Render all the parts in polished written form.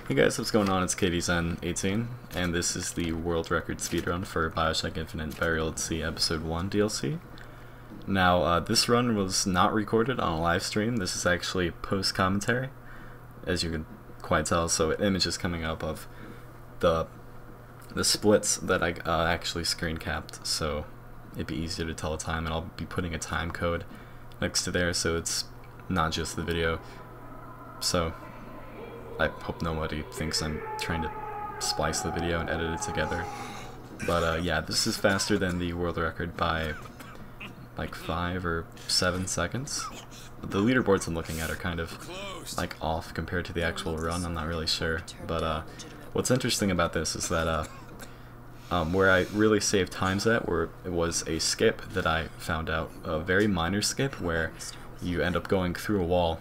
Hey guys, what's going on? It's KDZen18, and this is the world record speedrun for Bioshock Infinite Burial at Sea Episode 1 DLC. Now, this run was not recorded on a live stream. This is actually post-commentary, as you can quite tell, so images coming up of the splits that I actually screen capped, so it'd be easier to tell the time, and I'll be putting a time code next to there, so it's not just the video. So I hope nobody thinks I'm trying to splice the video and edit it together. But yeah, this is faster than the world record by like 5 or 7 seconds. The leaderboards I'm looking at are kind of like off compared to the actual run. I'm not really sure. But what's interesting about this is that where I really saved times at, where it was a skip that I found out, a very minor skip where you end up going through a wall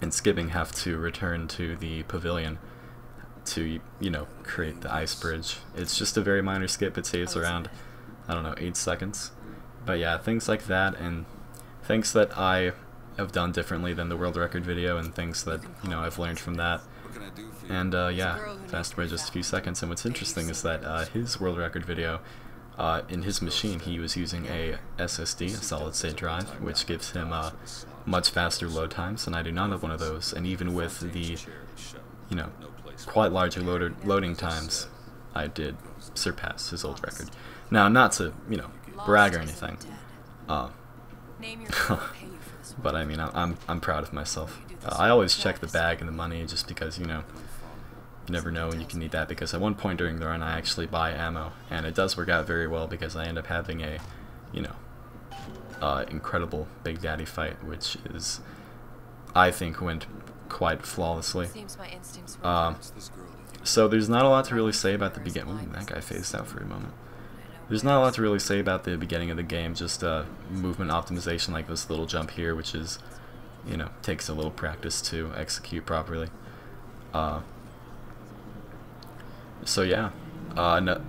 and skipping have to return to the pavilion to, you know, create the ice bridge. It's just a very minor skip. It saves around, I don't know, 8 seconds. But yeah, things like that, and things that I have done differently than the world record video, and things that, you know, I've learned from that. And yeah, faster by just a few seconds. And what's interesting is that his world record video, in his machine, he was using a SSD, a solid state drive, which gives him much faster load times, and I do not have one of those. And even with the, you know, quite larger loading times, I did surpass his old record. Now, not to, you know, brag or anything, but I mean, I'm proud of myself. I always check the bag and the money just because, you know, you never know when you can need that, because at one point during the run I actually buy ammo, and it does work out very well because I end up having a, you know, incredible Big Daddy fight, which is, I think, went quite flawlessly. So there's not a lot to really say about the beginning. That guy phased out for a moment. There's not a lot to really say about the beginning of the game, just movement optimization, like this little jump here, which is, you know, takes a little practice to execute properly. So yeah, another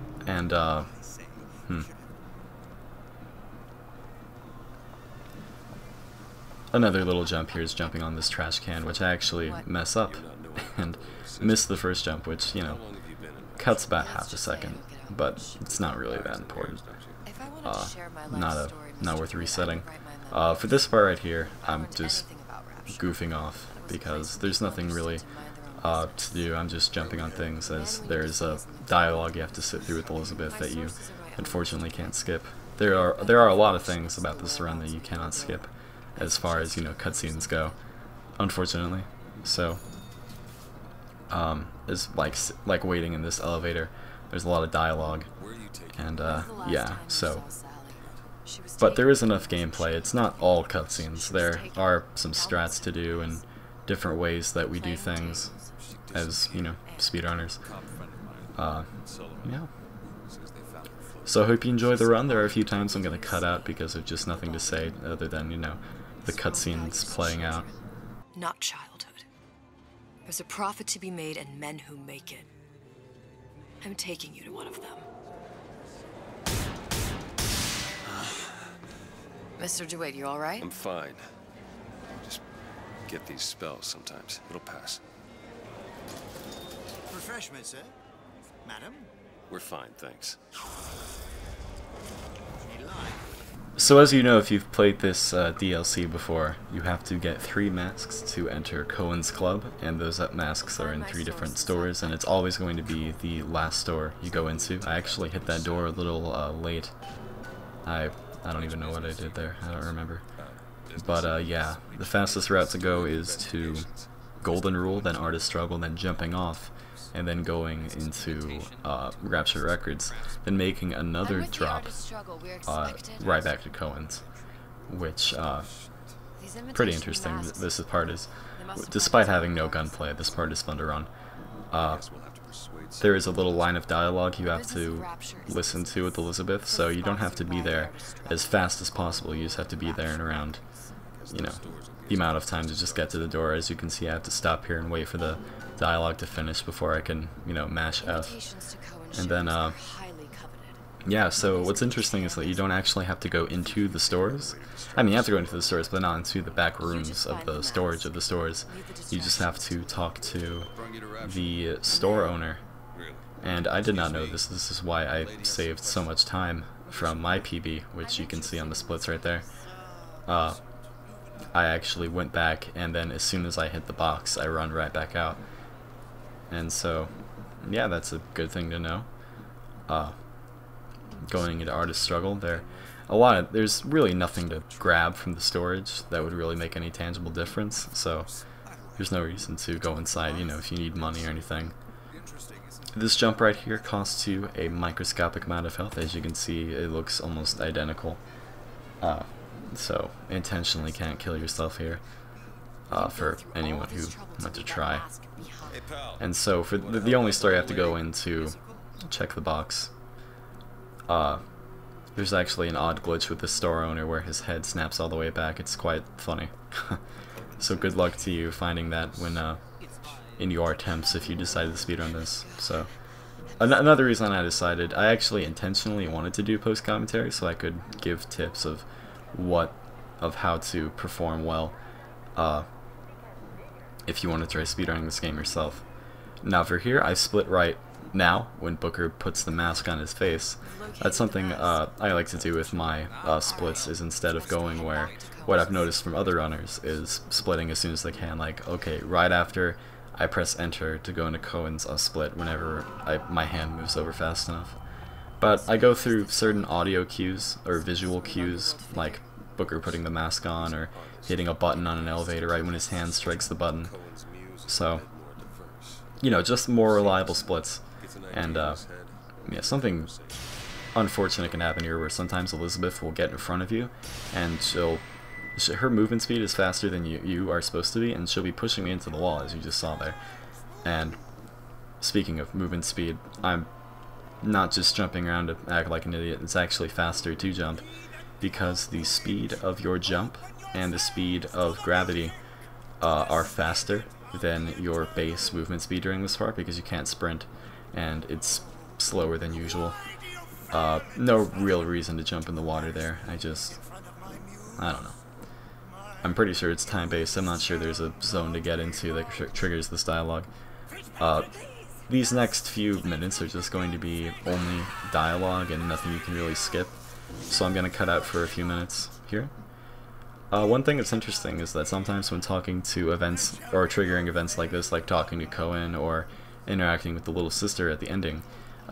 little jump here is jumping on this trash can, which I actually mess up and miss the first jump, which, you know, cuts about half a second, but it's not really that important. Not worth resetting. For this part right here, I'm just goofing off because there's nothing really to do. I'm just jumping on things, as there's a dialogue you have to sit through with Elizabeth that you unfortunately can't skip. There are a lot of things about this run that you cannot skip, as far as, you know, cutscenes go, unfortunately. So it's like waiting in this elevator. There's a lot of dialogue, and yeah, so. But there is enough gameplay. It's not all cutscenes. There are some strats to do and different ways that we do things as, you know, speedrunners. Yeah. So I hope you enjoy the run. There are a few times I'm going to cut out because there's just nothing to say other than, you know, the cutscenes playing out. Not childhood. There's a profit to be made and men who make it. I'm taking you to one of them. Mr. DeWitt, you all right? I'm fine. Just get these spells sometimes. It'll pass. Refreshment, sir. Madam? We're fine, thanks. So as you know, if you've played this DLC before, you have to get 3 masks to enter Cohen's Club, and those masks are in 3 different stores, and it's always going to be the last store you go into. I actually hit that door a little late. I don't even know what I did there. I don't remember. But yeah, the fastest route to go is to Golden Rule, then Artist Struggle, then jumping off, and then going into Rapture Records, then making another drop right back to Cohen's, which pretty interesting. This part is, despite having no gunplay, this part is fun to run. There is a little line of dialogue you have to listen to with Elizabeth, so you don't have to be there as fast as possible. You just have to be there in around, you know, the amount of time to just get to the door. As you can see, I have to stop here and wait for the dialogue to finish before I can, you know, mash F. And then Yeah, so what's interesting is that you don't actually have to go into the stores. I mean, you have to go into the stores, but not into the back rooms of the storage of the stores. You just have to talk to the store owner. And I did not know this. This is why I saved so much time from my PB, which you can see on the splits right there. I actually went back, and then as soon as I hit the box, I run right back out. And so, yeah, that's a good thing to know. Going into Artist Struggle, there's really nothing to grab from the storage that would really make any tangible difference, so there's no reason to go inside, you know, if you need money or anything. This jump right here costs you a microscopic amount of health. As you can see, it looks almost identical. So intentionally can't kill yourself here for anyone who wants to try. And so for the only store you have to go in to check the box, there's actually an odd glitch with the store owner where his head snaps all the way back. It's quite funny. So good luck to you finding that when in your attempts if you decide to speedrun this. So another reason I decided, I actually intentionally wanted to do post commentary so I could give tips of how to perform well if you want to try speedrunning this game yourself. Now for here, I split right now when Booker puts the mask on his face. That's something I like to do with my splits, is instead of going where what I've noticed from other runners is splitting as soon as they can, like, okay, right after I press enter to go into Cohen's split whenever my hand moves over fast enough. But I go through certain audio cues or visual cues, like Booker putting the mask on or hitting a button on an elevator right when his hand strikes the button. So, you know, just more reliable splits. And yeah, something unfortunate can happen here where sometimes Elizabeth will get in front of you and her movement speed is faster than you are supposed to be, and she'll be pushing me into the wall, as you just saw there. And speaking of movement speed, I'm not just jumping around to act like an idiot. It's actually faster to jump, because the speed of your jump and the speed of gravity are faster than your base movement speed during this part, because you can't sprint, and it's slower than usual. No real reason to jump in the water there. I don't know. I'm pretty sure it's time-based. I'm not sure there's a zone to get into that triggers this dialogue. These next few minutes are just going to be only dialogue and nothing you can really skip, so I'm going to cut out for a few minutes here. One thing that's interesting is that sometimes when talking to events, or triggering events like this, like talking to Cohen or interacting with the little sister at the ending,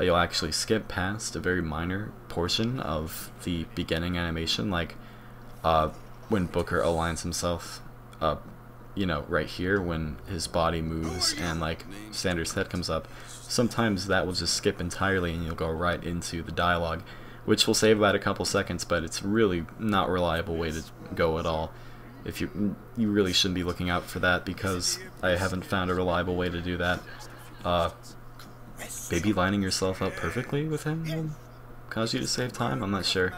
you'll actually skip past a very minor portion of the beginning animation, like when Booker aligns himself, you know, right here when his body moves and like Sanders' head comes up. Sometimes that will just skip entirely and you'll go right into the dialogue, which will save about a couple seconds, but it's really not a reliable way to go at all. If you really shouldn't be looking out for that, because I haven't found a reliable way to do that. Maybe lining yourself up perfectly with him will cause you to save time, I'm not sure.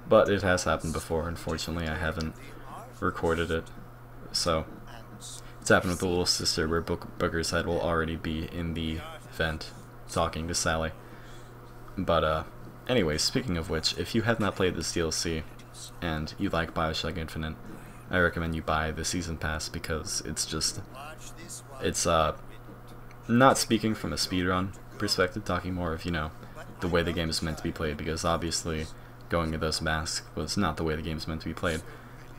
But it has happened before. Unfortunately, I haven't recorded it. So, it's happened with the little sister where Booker's head will already be in the vent talking to Sally. But, anyway, speaking of which, if you have not played this DLC and you like Bioshock Infinite, I recommend you buy the Season Pass, because it's not speaking from a speedrun perspective, talking more of, you know, the way the game is meant to be played, because obviously going to those masks was not the way the game is meant to be played.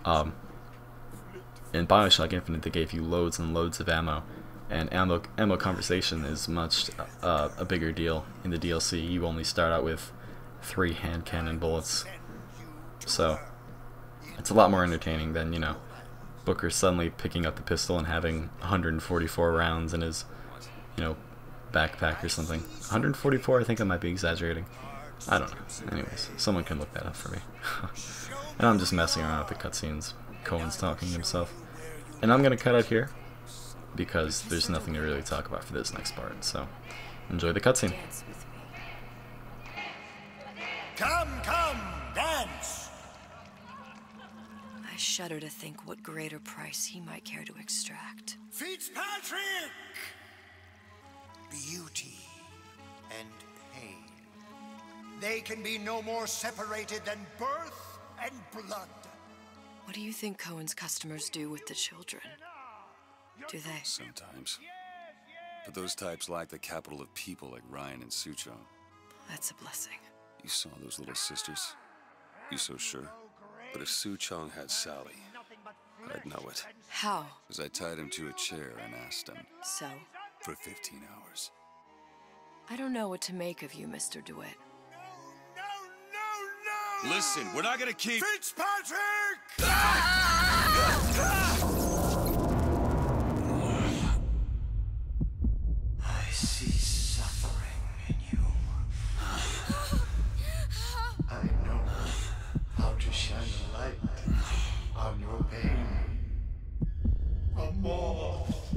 In Bioshock Infinite, they gave you loads and loads of ammo, and ammo conversation is much a bigger deal in the DLC. You only start out with 3 hand cannon bullets, so it's a lot more entertaining than, you know, Booker suddenly picking up the pistol and having 144 rounds in his, you know, backpack or something. 144? I think I might be exaggerating. I don't know. Anyways, someone can look that up for me. And I'm just messing around with the cutscenes. Cohen's talking to himself. And I'm going to cut out here, because there's nothing to really talk about for this next part. So, enjoy the cutscene. Come, come, dance! I shudder to think what greater price he might care to extract. Fitzpatrick! Beauty and pain. they can be no more separated than birth and blood. What do you think Cohen's customers do with the children? Do they? Sometimes. But those types lack the capital of people like Ryan and Suchong. That's a blessing. You saw those little sisters? You so sure? But if Suchong had Sally, I'd know it. How? Because I tied him to a chair and asked him. So? For 15 hours. I don't know what to make of you, Mr. DeWitt. No! Listen, we're not gonna keep... Fitzpatrick! I see suffering in you. I know how to shine a light on your pain. A moth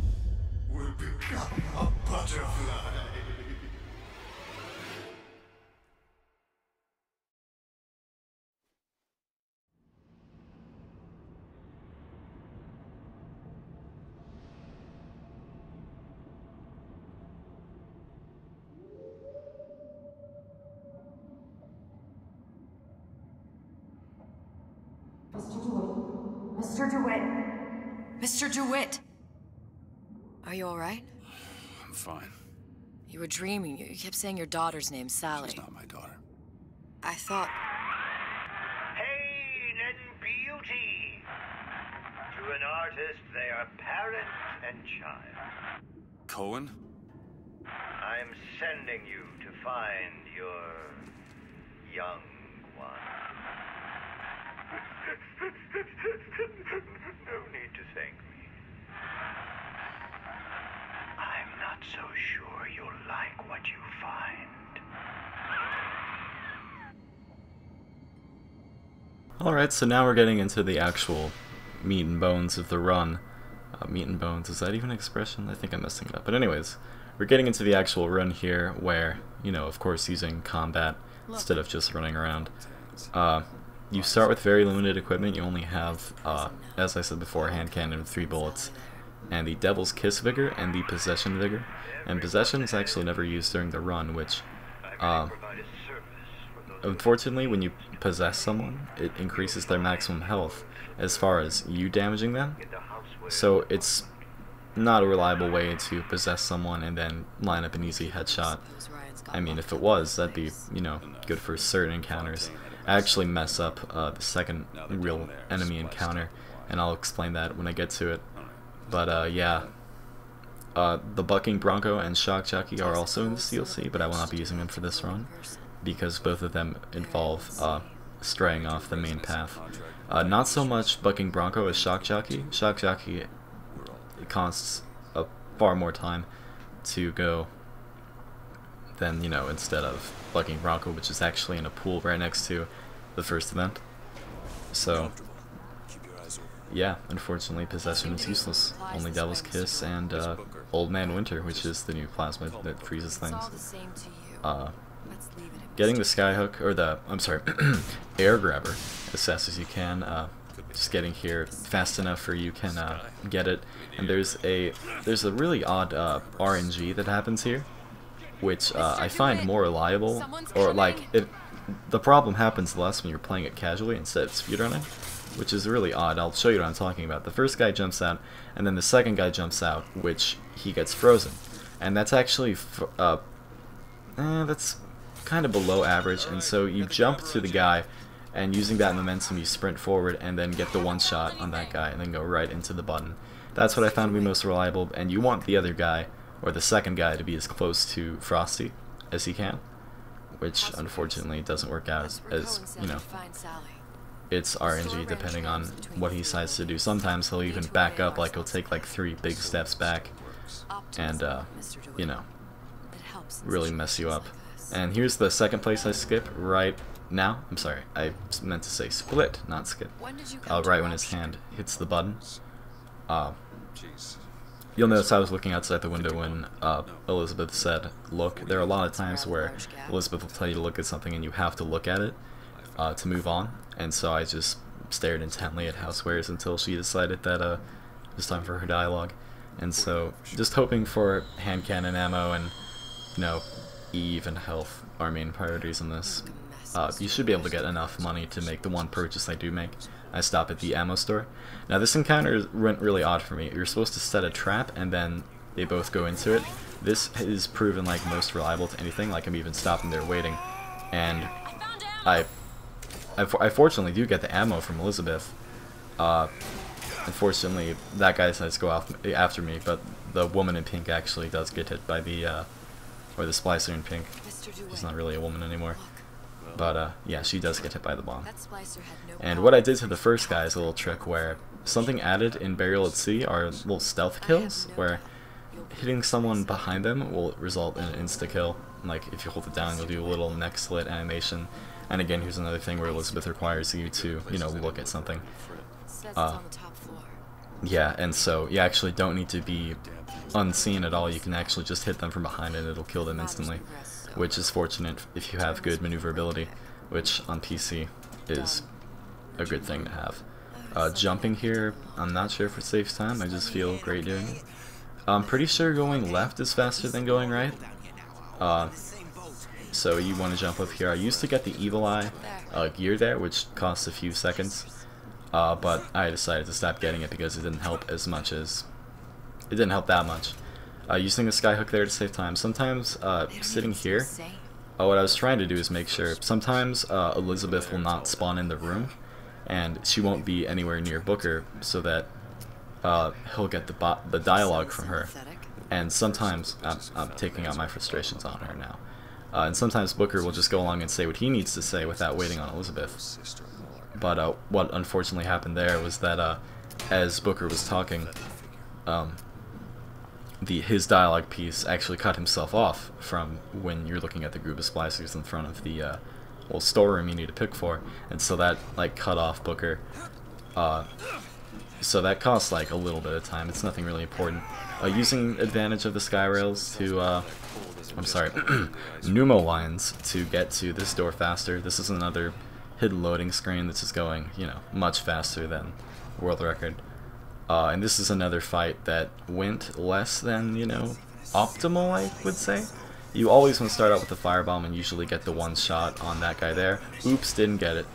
will become a butterfly. Mr. DeWitt! Mr. DeWitt! Are you alright? I'm fine. You were dreaming. You kept saying your daughter's name, Sally. She's not my daughter. I thought... Pain and beauty. To an artist, they are parent and child. Cohen? I'm sending you to find your young one. No need to thank me. I'm not so sure you'll like what you find. Alright, so now we're getting into the actual meat and bones of the run. Meat and bones, is that even an expression? I think I'm messing it up. But anyways, we're getting into the actual run here where, you know, of course using combat instead of just running around. You start with very limited equipment. You only have, as I said before, a hand cannon with 3 bullets, and the Devil's Kiss Vigor and the Possession Vigor. And Possession is actually never used during the run, which, unfortunately, when you possess someone, it increases their maximum health as far as you damaging them. So it's not a reliable way to possess someone and then line up an easy headshot. I mean, if it was, that'd be, you know, good for certain encounters. I actually mess up the second real enemy encounter, and I'll explain that when I get to it. But yeah, the Bucking Bronco and Shock Jockey are also in this DLC, but I will not be using them for this run, because both of them involve straying off the main path. Not so much Bucking Bronco as Shock Jockey. Shock Jockey, it costs far more time to go than, you know, instead of Bucking Bronco, which is actually in a pool right next to the first event. So, yeah, unfortunately, Possession is useless. Only Devil's Kiss and Old Man Winter, which is the new plasma that freezes things. Getting the Skyhook, or the, I'm sorry, Air Grabber as fast as you can. Just getting here fast enough where you can get it. And there's a really odd RNG that happens here, which I find more reliable, or like, the problem happens less when you're playing it casually instead of speedrunning, which is really odd. I'll show you what I'm talking about. The first guy jumps out, and then the second guy jumps out, which he gets frozen. And that's actually, that's kind of below average, and so you jump to the guy, and using that momentum you sprint forward and then get the one shot on that guy and then go right into the button. That's what I found to be most reliable, and you want the other guy, or the second guy, to be as close to Frosty as he can, which unfortunately doesn't work out as you know, it's RNG depending on what he decides to do. Sometimes he'll even back up, like he'll take like 3 big steps back and you know, really mess you up. And here's the second place I skip right now. I'm sorry, I meant to say split, not skip. Right when his hand hits the button. You'll notice I was looking outside the window when Elizabeth said, look. There are a lot of times where Elizabeth will tell you to look at something and you have to look at it to move on. And so I just stared intently at Housewares until she decided that it was time for her dialogue. And so just hoping for hand cannon ammo and, you know, Eve and health are main priorities in this. You should be able to get enough money to make the one purchase I do make. I stop at the ammo store. Now this encounter went really odd for me. You're supposed to set a trap and then they both go into it. This is proven like most reliable to anything, like I'm even stopping there waiting. And I fortunately do get the ammo from Elizabeth. Unfortunately, that guy decides to go after me, but the woman in pink actually does get hit by the, or the splicer in pink. She's not really a woman anymore. But, yeah, she does get hit by the bomb. And what I did to the first guy is a little trick where something added in Burial at Sea are little stealth kills, where hitting someone behind them will result in an insta-kill. Like, if you hold it down, you'll do a little neck slit animation. And again, here's another thing where Elizabeth requires you to, you know, look at something. Yeah, and so you actually don't need to be unseen at all. You can actually just hit them from behind and it'll kill them instantly, which is fortunate if you have good maneuverability, which on PC is a good thing to have. Jumping here, I'm not sure if it saves time, I just feel great doing it. I'm pretty sure going left is faster than going right. So you want to jump up here. I used to get the Evil Eye gear there, which costs a few seconds, but I decided to stop getting it because it didn't help as much as... It didn't help that much. Using the skyhook there to save time. Sometimes sitting here, what I was trying to do is make sure. Sometimes Elizabeth will not spawn in the room, and she won't be anywhere near Booker, so that he'll get the dialogue from her. And sometimes, I'm taking out my frustrations on her now. And sometimes Booker will just go along and say what he needs to say without waiting on Elizabeth. But what unfortunately happened there was that as Booker was talking, his dialogue piece actually cut himself off from when you're looking at the group of splicers in front of the well, storeroom you need to pick for, and so that like cut off Booker. So that costs like a little bit of time. It's nothing really important. Using advantage of the sky rails to, I'm sorry, pneumo lines to get to this door faster. This is another hidden loading screen that's just going, you know, much faster than world record. And this is another fight that went less than, you know, optimal, I would say. You always want to start out with the firebomb and usually get the one shot on that guy there. Oops, didn't get it.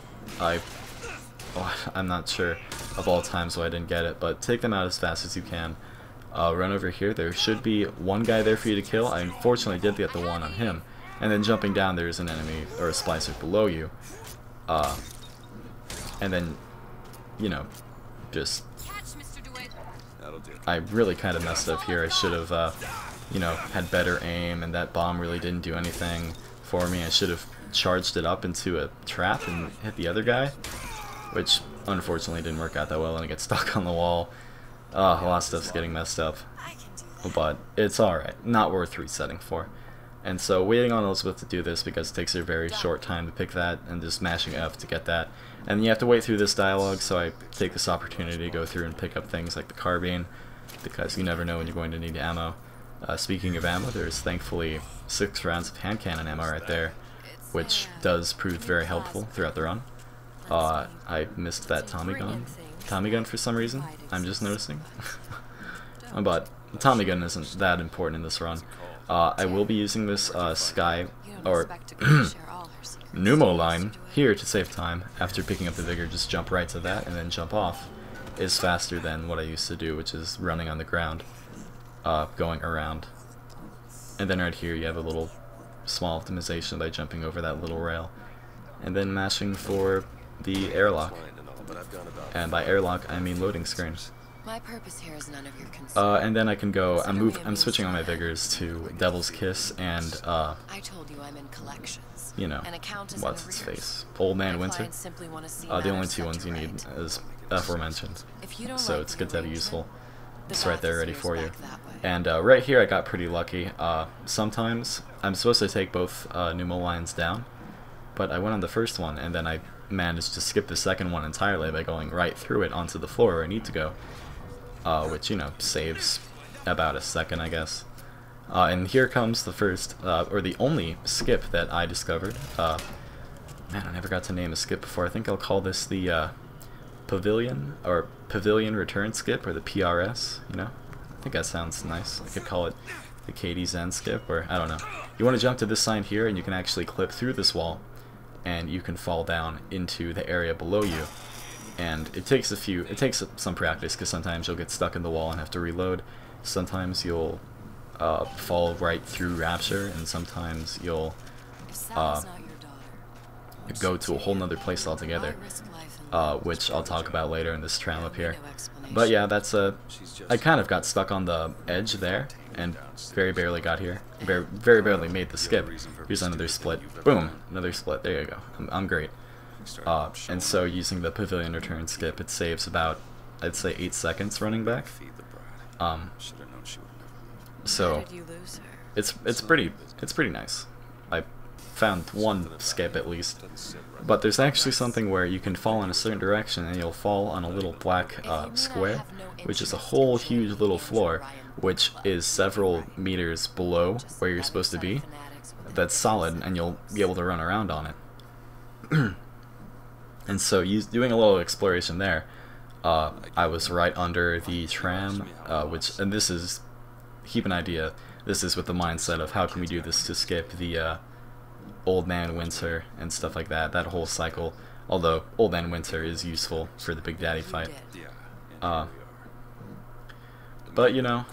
I'm not sure of all times why I didn't get it, but take them out as fast as you can. Run over here. There should be one guy there for you to kill. I unfortunately did get the one on him. And then jumping down, there's an enemy or a splicer below you. And then, you know, just... I really kind of messed up here. I should have, you know, had better aim, and that bomb really didn't do anything for me. I should have charged it up into a trap and hit the other guy, which unfortunately didn't work out that well, and I get stuck on the wall. A lot of stuff's getting messed up, but it's alright. Not worth resetting for. And so waiting on Elizabeth to do this because it takes her a very short time to pick that, and just mashing F to get that. And you have to wait through this dialogue, so I take this opportunity to go through and pick up things like the carbine, because you never know when you're going to need ammo. Speaking of ammo, there's thankfully 6 rounds of hand cannon ammo right there, which does prove very helpful throughout the run. I missed that Tommy gun for some reason, I'm just noticing. But the Tommy gun isn't that important in this run. I will be using this sky, or pneumo line here to save time. After picking up the vigor, just jump right to that and then jump off. Is faster than what I used to do, which is running on the ground, going around. And then right here you have a little small optimization by jumping over that little rail, and then mashing for the airlock. And by airlock I mean loading screen. My purpose here is none of your concern. And then I can go. I'm switching on my vigors to Devil's Kiss and I told you I'm in collections. You know, what's its face? Old Man Winter. The only 2 ones you need, as aforementioned. So it's good to have useful. It's right there ready for you. And right here I got pretty lucky. Sometimes I'm supposed to take both pneumo lines down, but I went on the first one and then I managed to skip the second one entirely by going right through it onto the floor where I need to go. Which, you know, saves about a second, I guess. And here comes the first, or the only skip that I discovered. Man, I never got to name a skip before. I think I'll call this the Pavilion, or Pavilion Return Skip, or the PRS, you know? I think that sounds nice. I could call it the Katie Zen skip, or I don't know. You want to jump to this sign here, and you can actually clip through this wall, and you can fall down into the area below you. And it takes some practice, because sometimes you'll get stuck in the wall and have to reload. Sometimes you'll fall right through Rapture, and sometimes you'll go to a whole nother place altogether, which I'll talk about later in this tram up here. But yeah, that's I kind of got stuck on the edge there, and very barely got here. Very barely made the skip. Here's another split. Boom! Another split. There you go. I'm great. And so using the pavilion return skip, it saves about, I'd say, 8 seconds running back. So it's pretty nice. I found one skip at least, but there's actually something where you can fall in a certain direction and you'll fall on a little black square, which is a whole huge little floor, which is several meters below where you're supposed to be. That's solid, and you'll be able to run around on it. And so doing a little exploration there, I was right under the tram, and this is, keep an idea, this is with the mindset of how can we do this to skip the Old Man Winter and stuff like that, that whole cycle, although Old Man Winter is useful for the Big Daddy fight. But you know,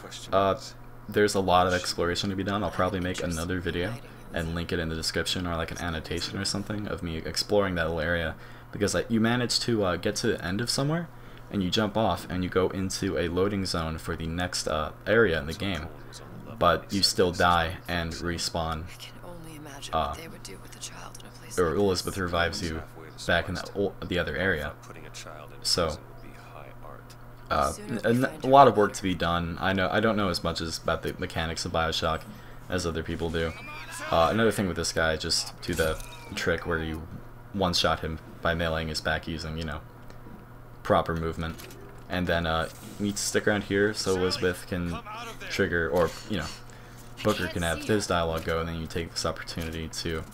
there's a lot of exploration to be done. I'll probably make another video and link it in the description, or like an annotation or something of me exploring that little area, because you manage to get to the end of somewhere, and you jump off and you go into a loading zone for the next area in the game, but you still die and respawn, or Elizabeth revives you back in the other area. So a lot of work to be done. I don't know as much about the mechanics of Bioshock as other people do. Another thing with this guy, just do the trick where you one-shot him by meleeing his back using, you know, proper movement. And then you need to stick around here so Elizabeth can trigger, or, you know, Booker can have his dialogue go, and then you take this opportunity to...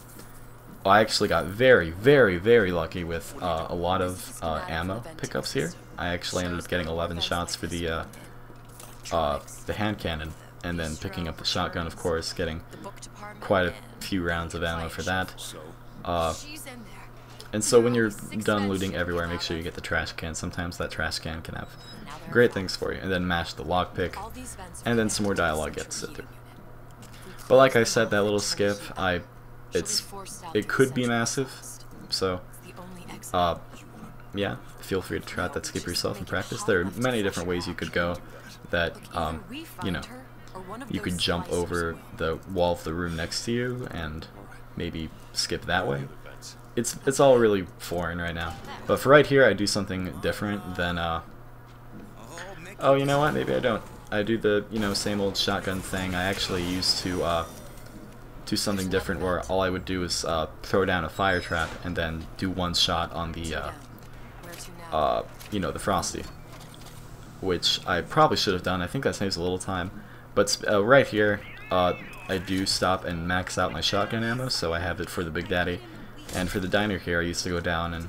Well, I actually got very, very, very lucky with a lot of ammo pickups here. I actually ended up getting 11 shots for the hand cannon, and then picking up the shotgun, of course, getting quite a few rounds of ammo for that. And so when you're done looting everywhere, make sure you get the trash can. Sometimes that trash can have great things for you. And then mash the lockpick, and then some more dialogue gets sit through. But like I said, that little skip, it could be massive. So, yeah, feel free to try out that skip yourself and practice. There are many different ways you could go. That, you know, you could jump over the wall of the room next to you and maybe skip that way. It's all really foreign right now. But for right here, I do something different than, oh, you know what, maybe I don't. I do the, you know, same old shotgun thing. I actually used to do something different where all I would do is throw down a fire trap and then do one shot on the, you know, the Frosty. Which I probably should have done. I think that saves a little time. But right here, I do stop and max out my shotgun ammo, so I have it for the Big Daddy. And for the diner here, I used to go down and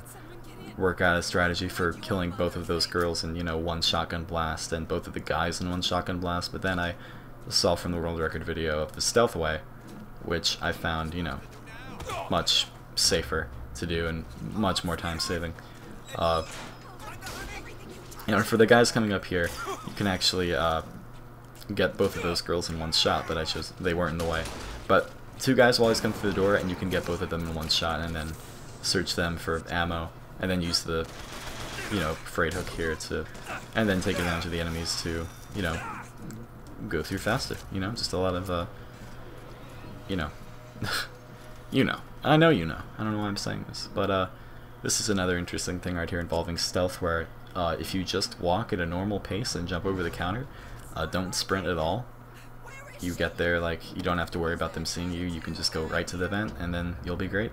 work out a strategy for killing both of those girls in, you know, one shotgun blast, and both of the guys in one shotgun blast. But then I saw from the world record video of the stealth way, which I found, you know, much safer to do and much more time saving. You know, for the guys coming up here, you can actually get both of those girls in one shot, but they weren't in the way. But two guys will always come through the door, and you can get both of them in one shot, and then search them for ammo, and then use the, you know, freight hook here to, and then take advantage of the enemies to, you know, go through faster. You know, just a lot of, you know, you know. I know you know. I don't know why I'm saying this, but this is another interesting thing right here involving stealth, where if you just walk at a normal pace and jump over the counter, don't sprint at all. You get there, like, you don't have to worry about them seeing you. You can just go right to the vent, and then you'll be great.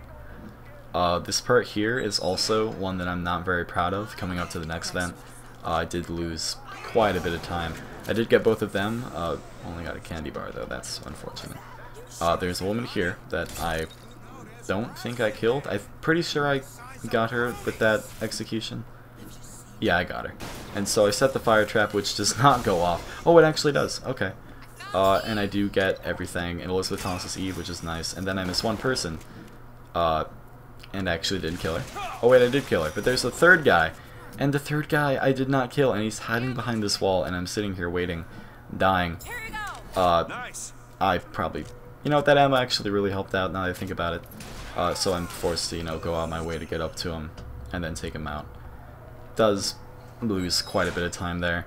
This part here is also one that I'm not very proud of, coming up to the next vent. I did lose quite a bit of time. I did get both of them. Only got a candy bar, though. That's unfortunate. There's a woman here that I don't think I killed. I'm pretty sure I got her with that execution. Yeah, I got her. And so I set the fire trap, which does not go off. Oh, it actually does. Okay. and I do get everything, and Elizabeth tosses Eve, which is nice, and then I miss one person, and actually didn't kill her. Oh wait, I did kill her, but there's a third guy, and the third guy I did not kill, and he's hiding behind this wall, and I'm sitting here waiting, dying. I probably, you know, that ammo actually really helped out now that I think about it, so I'm forced to, you know, go out my way to get up to him, and then take him out. Does lose quite a bit of time there,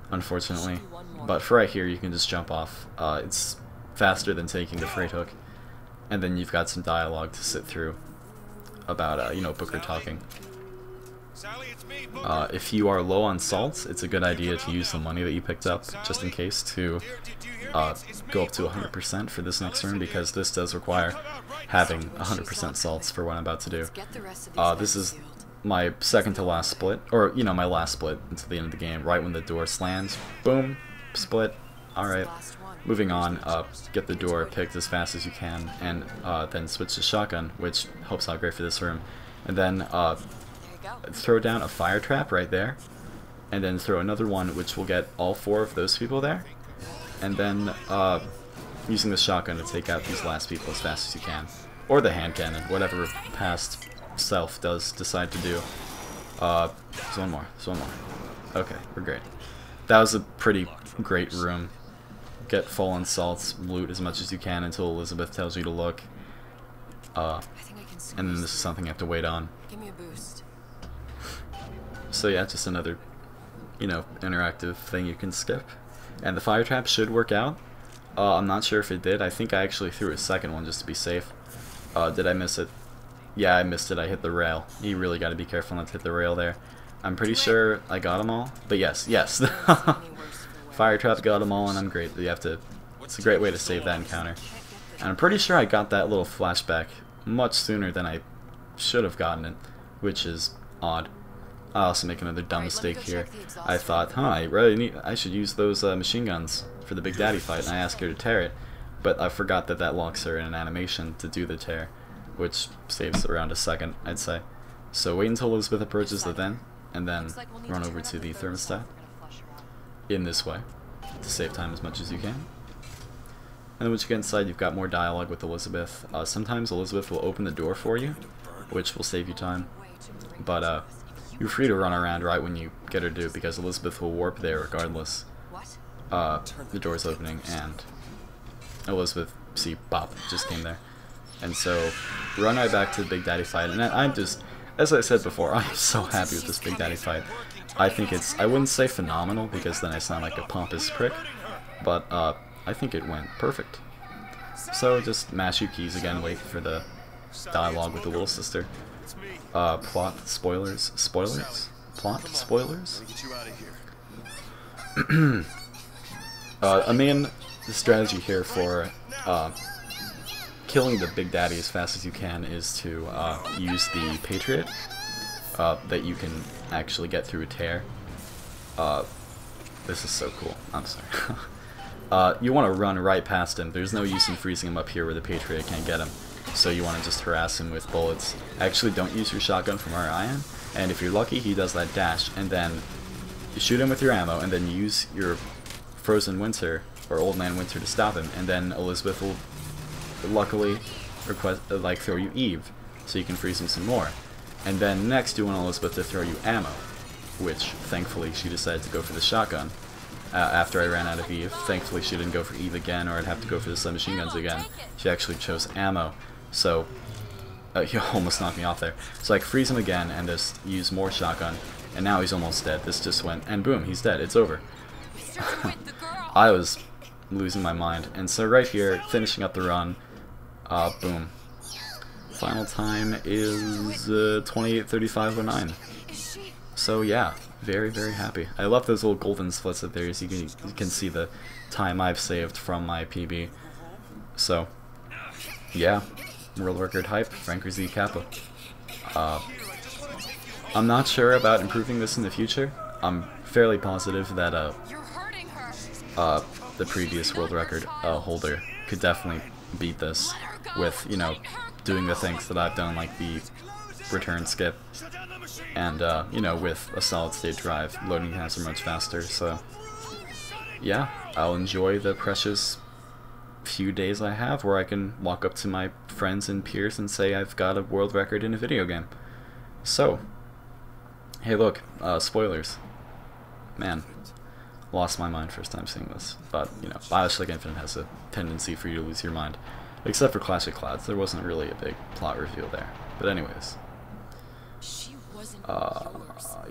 unfortunately, but for right here you can just jump off. It's faster than taking the freight hook, and then you've got some dialogue to sit through about, you know, Booker talking. If you are low on salt, it's a good idea to use the money that you picked up, just in case, to go up to 100% for this next turn, because this does require having 100% salts for what I'm about to do. This is my second to last split, or, you know, my last split until the end of the game, right when the door slams. Boom, split. Alright, moving on, get the door picked as fast as you can, and then switch to shotgun, which helps out great for this room. And then throw down a fire trap right there, and then throw another one which will get all 4 of those people there, and then using the shotgun to take out these last people as fast as you can, or the hand cannon, whatever past self does decide to do. There's one more, okay, we're great. That was a pretty great room. Get full on salts, loot as much as you can until Elizabeth tells you to look, and then this is something you have to wait on. Give me a boost. So yeah, just another, you know, interactive thing you can skip. And the fire trap should work out. I'm not sure if it did. I think I actually threw a second one just to be safe. Did I miss it? Yeah, I missed it. I hit the rail. You really got to be careful not to hit the rail there. I'm pretty sure I got them all. But yes. Fire trap got them all, and I'm great. You have to. It's a great way to save that encounter. And I'm pretty sure I got that little flashback much sooner than I should have gotten it, which is odd. I also make another dumb mistake here. I thought, I should use those machine guns for the Big Daddy fight, and I asked her to tear it, but I forgot that that locks her in an animation to do the tear, which saves around a second, I'd say. So wait until Elizabeth approaches the vent, and then run over to the thermostat in this way to save time as much as you can. And then once you get inside, you've got more dialogue with Elizabeth. Sometimes Elizabeth will open the door for you, which will save you time, but you're free to run around right when you get her to, because Elizabeth will warp there regardless. The door's opening, and Elizabeth, see, bop, just came there. And so, run right back to the Big Daddy fight, and I'm just, as I said before, I'm so happy with this Big Daddy fight. I think it's, I wouldn't say phenomenal, because then I sound like a pompous prick, but I think it went perfect. So just mash your keys again, wait for the dialogue with the little sister. Plot spoilers? Spoilers? Plot spoilers? I mean, the strategy here for killing the Big Daddy as fast as you can is to use the Patriot that you can actually get through a tear. This is so cool. I'm sorry. You want to run right past him. There's no use in freezing him up here where the Patriot can't get him. So you want to just harass him with bullets. Actually, don't use your shotgun from where I am. And if you're lucky, he does that dash. And then you shoot him with your ammo, and then use your Frozen Winter, or Old Man Winter, to stop him. And then Elizabeth will luckily request, throw you Eve, so you can freeze him some more. And then next, you want Elizabeth to throw you ammo, which, thankfully, she decided to go for the shotgun. After I ran out of Eve. Thankfully she didn't go for Eve again, or I'd have to go for the submachine guns again. She actually chose ammo, so he almost knocked me off there. So I could freeze him again and just use more shotgun, and now he's almost dead. This just went, and boom, he's dead. It's over. I was losing my mind. And so right here, finishing up the run, boom. Final time is 28:35:09. So yeah, very, very happy. I love those little golden splits up there, so you can see the time I've saved from my PB. So, yeah, world record hype, Franker Z Kappa. I'm not sure about improving this in the future. I'm fairly positive that the previous world record holder could definitely beat this with, you know, doing the things that I've done, like the return skip, and you know, with a solid state drive, loading times are much faster. So yeah, I'll enjoy the precious few days I have where I can walk up to my friends and peers and say I've got a world record in a video game. So, hey look, spoilers. Man, lost my mind first time seeing this. But, you know, Bioshock Infinite has a tendency for you to lose your mind. Except for Clash of Clouds, there wasn't really a big plot reveal there. But anyways.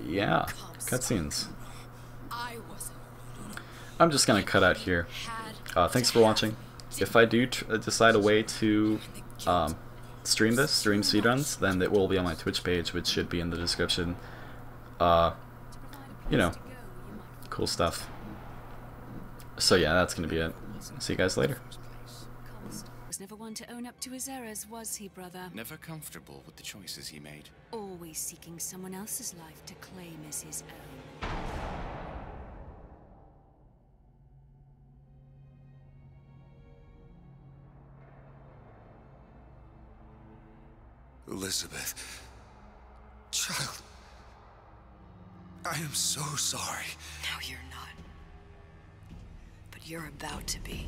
Yeah, cutscenes. I'm just gonna cut out here. Thanks for watching. If I do decide a way to stream speedruns, then it will be on my Twitch page, which should be in the description. You know, cool stuff. So yeah, that's gonna be it. See you guys later. Was never one to own up to his errors, was he, brother? Never comfortable with the choices he made. Always seeking someone else's life to claim as his own. Elizabeth. Child. I am so sorry. No, you're not. But you're about to be.